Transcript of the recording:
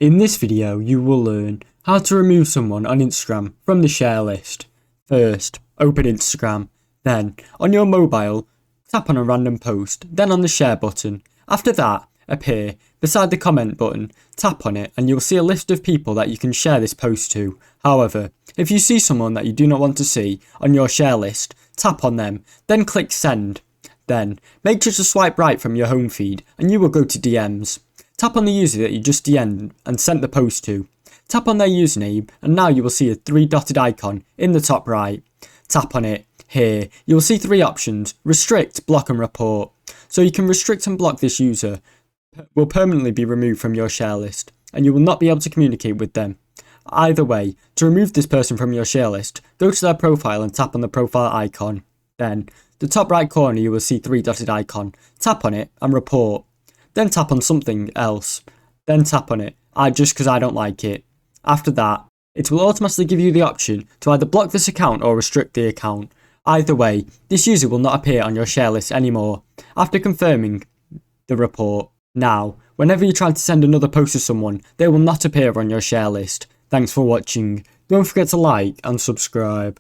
In this video, you will learn how to remove someone on Instagram from the share list. First, open Instagram. Then, on your mobile, tap on a random post, then on the share button. After that, appear beside the comment button, tap on it and you'll see a list of people that you can share this post to. However, if you see someone that you do not want to see on your share list, tap on them, then click send. Then, make sure to swipe right from your home feed and you will go to DMs. Tap on the user that you just DM'd and sent the post to. Tap on their username and now you will see a 3-dotted icon in the top right. Tap on it. Here, you will see 3 options: restrict, block and report. So you can restrict and block this user, will permanently be removed from your share list and you will not be able to communicate with them. Either way, to remove this person from your share list, go to their profile and tap on the profile icon. Then, the top right corner you will see 3-dotted icon. Tap on it and report. Then tap on something else. Then tap on it, just because I don't like it. After that, it will automatically give you the option to either block this account or restrict the account. Either way, this user will not appear on your share list anymore. After confirming the report, now, whenever you try to send another post to someone, they will not appear on your share list. Thanks for watching. Don't forget to like and subscribe.